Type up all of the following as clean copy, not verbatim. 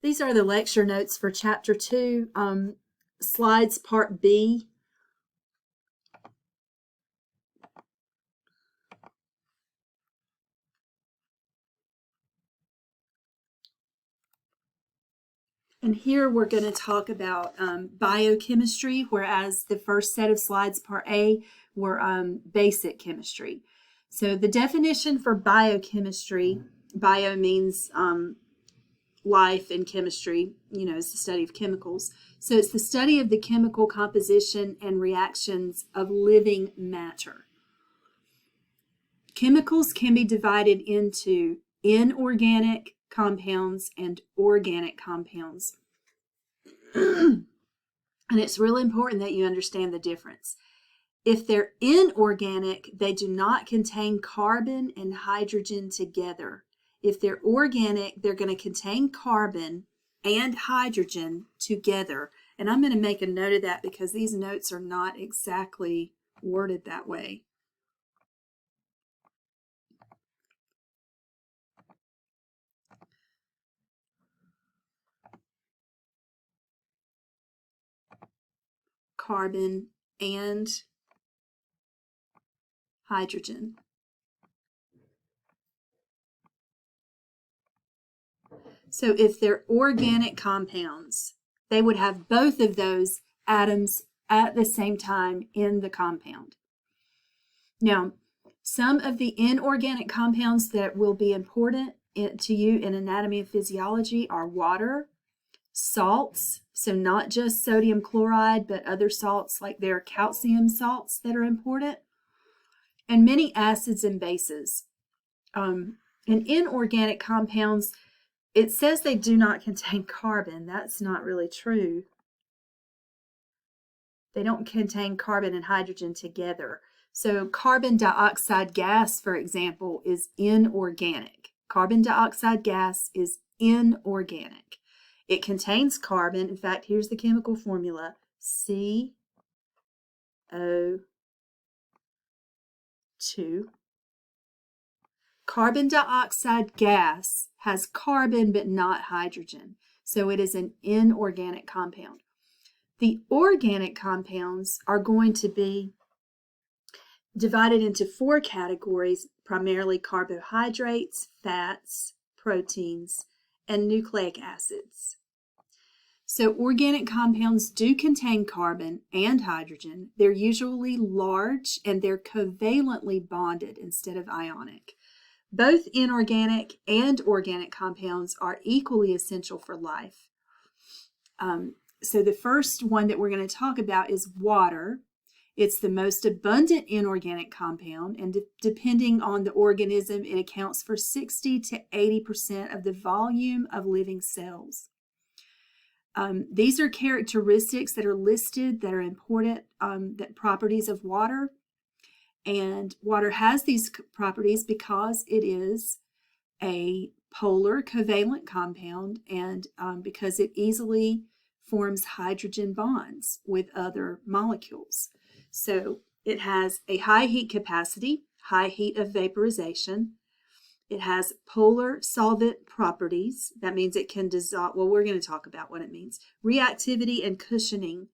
These are the lecture notes for Chapter 2, Slides Part B. And here we're going to talk about biochemistry, whereas the first set of slides, Part A, were basic chemistry. So the definition for biochemistry, bio means life, and chemistry, is the study of chemicals. So it's the study of the chemical composition and reactions of living matter. Chemicals can be divided into inorganic compounds and organic compounds. And it's really important that you understand the difference. If they're inorganic, they do not contain carbon and hydrogen together. If they're organic, they're going to contain carbon and hydrogen together. And I'm going to make a note of that because these notes are not exactly worded that way. Carbon and hydrogen. So if they're organic compounds, they would have both of those atoms at the same time in the compound. Now, some of the inorganic compounds that will be important to you in anatomy and physiology are water, salts, so not just sodium chloride, but other salts, like there are calcium salts that are important, and many acids and bases. And inorganic compounds, it says they do not contain carbon. That's not really true. They don't contain carbon and hydrogen together. So carbon dioxide gas, for example, is inorganic. Carbon dioxide gas is inorganic. It contains carbon. In fact, here's the chemical formula: CO2. Carbon dioxide gas has carbon but not hydrogen, so it is an inorganic compound. The organic compounds are going to be divided into 4 categories, primarily carbohydrates, fats, proteins, and nucleic acids. So organic compounds do contain carbon and hydrogen. They're usually large and they're covalently bonded instead of ionic. Both inorganic and organic compounds are equally essential for life. So the first one that we're going to talk about is water. It's the most abundant inorganic compound, and depending on the organism, it accounts for 60 to 80% of the volume of living cells. These are characteristics that are listed that are important, that properties of water. And water has these properties because it is a polar covalent compound, and because it easily forms hydrogen bonds with other molecules. So it has a high heat capacity, high heat of vaporization. It has polar solvent properties. That means it can dissolve. Well, we're going to talk about what it means. Reactivity and cushioning.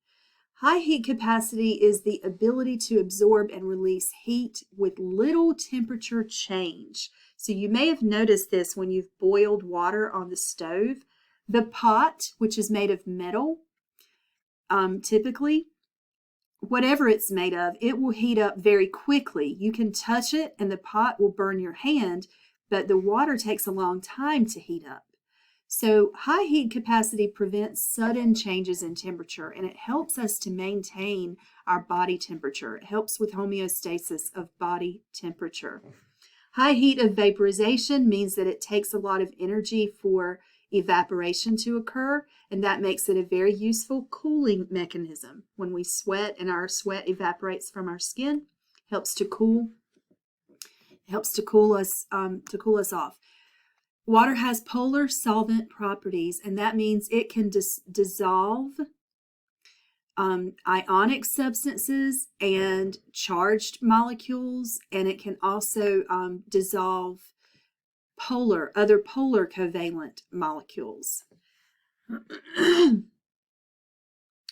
High heat capacity is the ability to absorb and release heat with little temperature change. So you may have noticed this when you've boiled water on the stove. The pot, which is made of metal, typically, whatever it's made of, it will heat up very quickly. You can touch it and the pot will burn your hand, but the water takes a long time to heat up. So high heat capacity prevents sudden changes in temperature, and it helps us to maintain our body temperature. It helps with homeostasis of body temperature. High heat of vaporization means that it takes a lot of energy for evaporation to occur, and that makes it a very useful cooling mechanism. When we sweat and our sweat evaporates from our skin, helps to cool us off. Water has polar solvent properties, and that means it can dissolve ionic substances and charged molecules, and it can also dissolve other polar covalent molecules.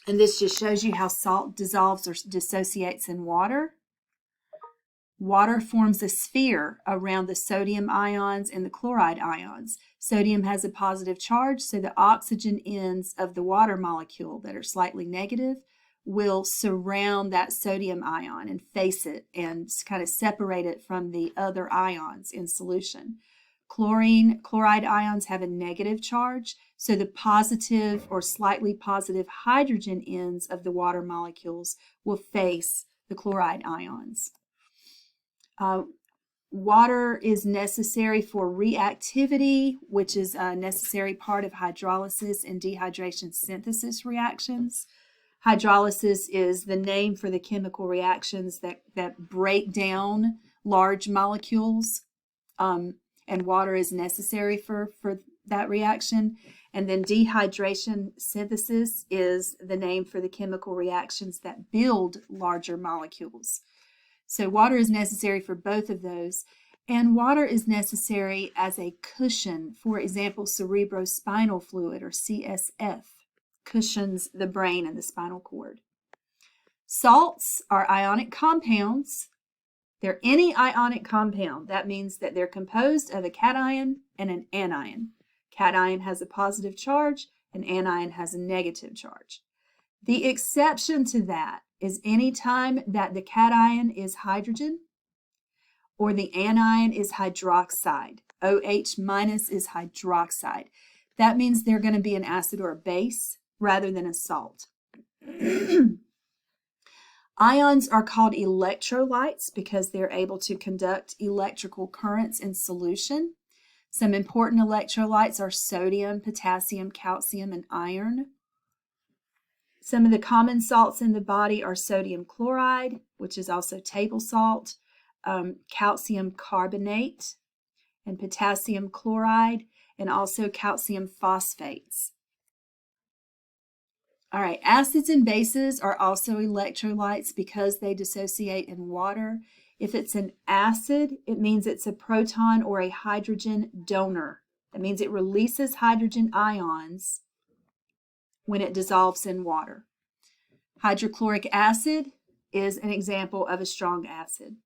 And this just shows you how salt dissolves or dissociates in water. Water forms a sphere around the sodium ions and the chloride ions. Sodium has a positive charge, so the oxygen ends of the water molecule that are slightly negative will surround that sodium ion and face it and kind of separate it from the other ions in solution. Chloride ions have a negative charge, so the positive or slightly positive hydrogen ends of the water molecules will face the chloride ions. Water is necessary for reactivity, which is a necessary part of hydrolysis and dehydration synthesis reactions. Hydrolysis is the name for the chemical reactions that break down large molecules, and water is necessary for that reaction. And then dehydration synthesis is the name for the chemical reactions that build larger molecules. So water is necessary for both of those. And water is necessary as a cushion. For example, cerebrospinal fluid, or CSF, cushions the brain and the spinal cord. Salts are ionic compounds. They're any ionic compound. That means that they're composed of a cation and an anion. Cation has a positive charge, and anion has a negative charge. The exception to that is any time that the cation is hydrogen or the anion is hydroxide. OH minus is hydroxide. That means they're going to be an acid or a base rather than a salt. Ions are called electrolytes because they're able to conduct electrical currents in solution. Some important electrolytes are sodium, potassium, calcium, and iron. Some of the common salts in the body are sodium chloride, which is also table salt, calcium carbonate, and potassium chloride, and also calcium phosphates. All right, acids and bases are also electrolytes because they dissociate in water. If it's an acid, it means it's a proton or a hydrogen donor. That means it releases hydrogen ions when it dissolves in water. Hydrochloric acid is an example of a strong acid.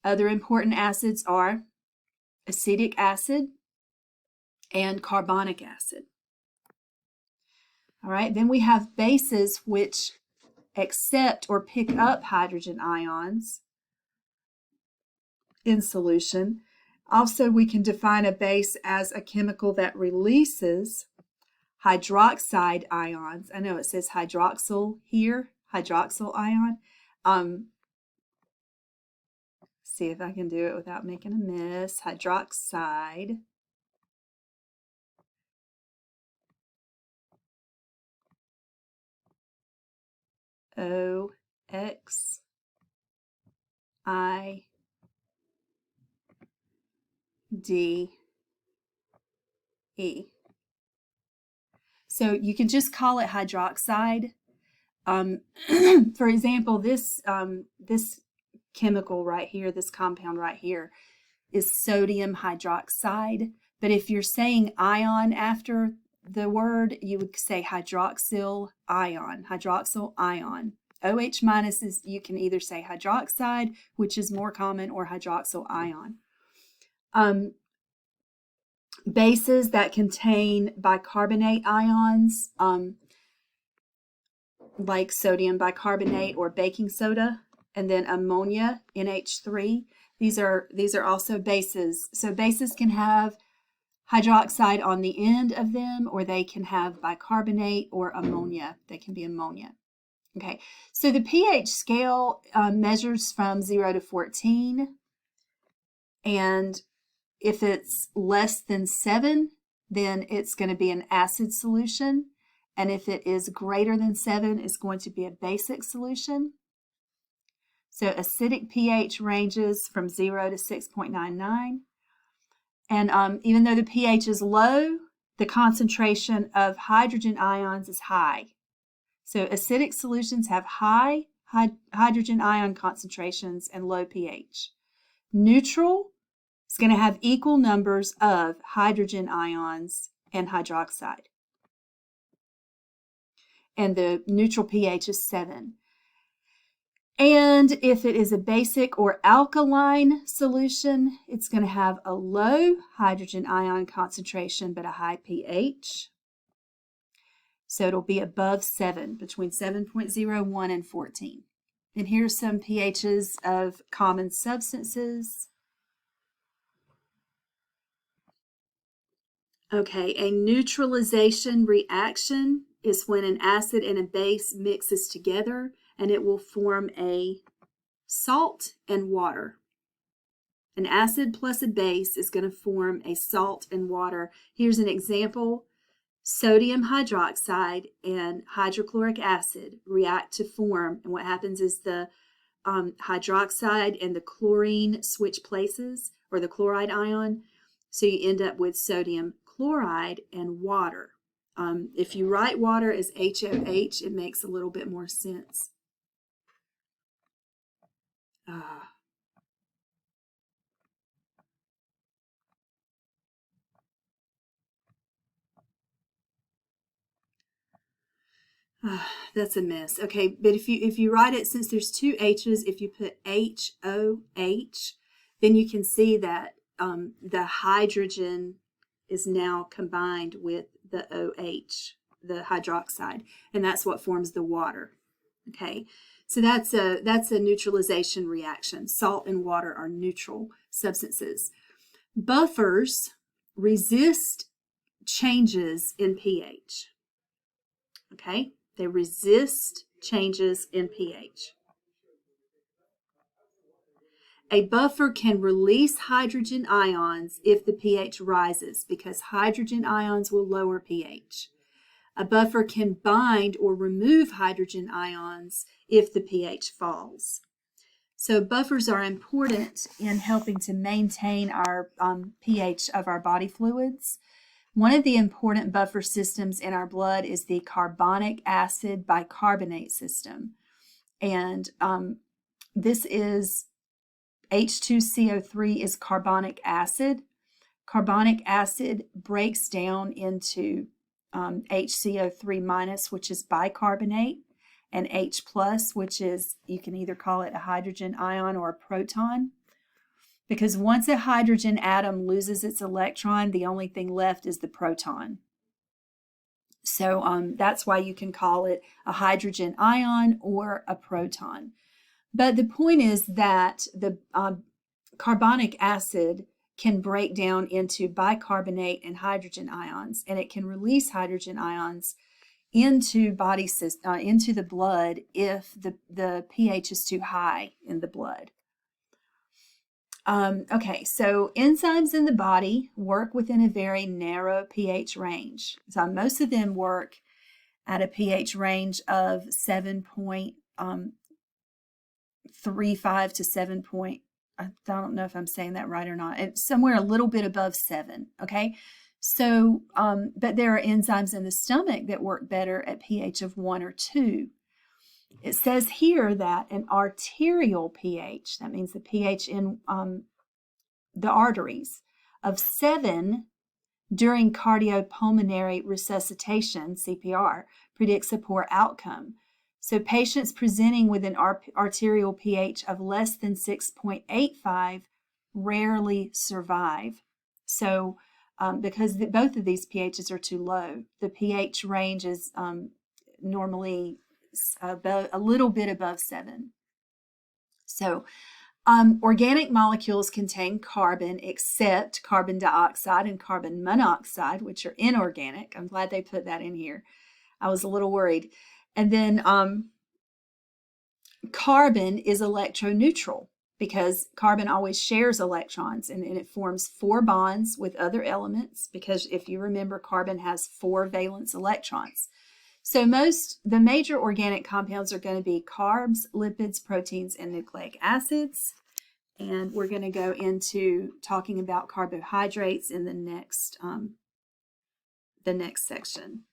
Other important acids are acetic acid and carbonic acid. All right, then we have bases which accept or pick up hydrogen ions in solution. Also, we can define a base as a chemical that releases hydroxide ions. I know it says hydroxyl here, hydroxyl ion. See if I can do it without making a mess. Hydroxide. O-X-I-D-E. So you can just call it hydroxide. For example, this chemical right here, this compound right here, is sodium hydroxide. But if you're saying ion after the word, you would say hydroxyl ion. OH minus is, you can either say hydroxide, which is more common, or hydroxyl ion. Bases that contain bicarbonate ions, like sodium bicarbonate or baking soda, and then ammonia, NH3. These are also bases. So bases can have hydroxide on the end of them, or they can have bicarbonate or ammonia. They can be ammonia. Okay, so the pH scale measures from 0 to 14, and if it's less than 7, then it's going to be an acid solution, and if it is greater than 7, it's going to be a basic solution. So acidic pH ranges from 0 to 6.99, and even though the pH is low, the concentration of hydrogen ions is high. So acidic solutions have high hydrogen ion concentrations and low pH. Neutral is going to have equal numbers of hydrogen ions and hydroxide. And the neutral pH is 7. And if it is a basic or alkaline solution, it's going to have a low hydrogen ion concentration but a high pH. So it'll be above 7, between 7.01 and 14. And here's some pHs of common substances. Okay, a neutralization reaction is when an acid and a base mixes together, and it will form a salt and water. An acid plus a base is going to form a salt and water. Here's an example. Sodium hydroxide and hydrochloric acid react to form, and what happens is the hydroxide and the chlorine switch places, or the chloride ion, so you end up with sodium chloride and water. If you write water as HOH, it makes a little bit more sense. That's a mess. Okay, but if you write it, since there's two H's, if you put HOH, then you can see that the hydrogen is now combined with the OH, the hydroxide, and that's what forms the water. Okay, so that's a neutralization reaction. Salt and water are neutral substances. Buffers resist changes in pH. Okay, they resist changes in pH. A buffer can release hydrogen ions if the pH rises, because hydrogen ions will lower pH. A buffer can bind or remove hydrogen ions if the pH falls. So buffers are important in helping to maintain our pH of our body fluids. One of the important buffer systems in our blood is the carbonic acid bicarbonate system. And this is H2CO3 is carbonic acid. Carbonic acid breaks down into HCO3 minus, which is bicarbonate, and H plus, which is, you can either call it a hydrogen ion or a proton. Because once a hydrogen atom loses its electron, the only thing left is the proton. So that's why you can call it a hydrogen ion or a proton. But the point is that the carbonic acid can break down into bicarbonate and hydrogen ions, and it can release hydrogen ions into into the blood if the pH is too high in the blood. Okay, so enzymes in the body work within a very narrow pH range. So most of them work at a pH range of 7.35 to 7. I don't know if I'm saying that right or not. It's somewhere a little bit above 7. Okay, so but there are enzymes in the stomach that work better at pH of 1 or 2. It says here that an arterial pH, that means the pH in the arteries, of 7 during cardiopulmonary resuscitation, CPR, predicts a poor outcome. So patients presenting with an arterial pH of less than 6.85 rarely survive. So because both of these pHs are too low, the pH range is normally a little bit above 7. So organic molecules contain carbon except carbon dioxide and carbon monoxide, which are inorganic. I'm glad they put that in here. I was a little worried. And then carbon is electroneutral because carbon always shares electrons, and it forms 4 bonds with other elements, because if you remember, carbon has 4 valence electrons. So the major organic compounds are going to be carbs, lipids, proteins, and nucleic acids. And we're going to go into talking about carbohydrates in the next section.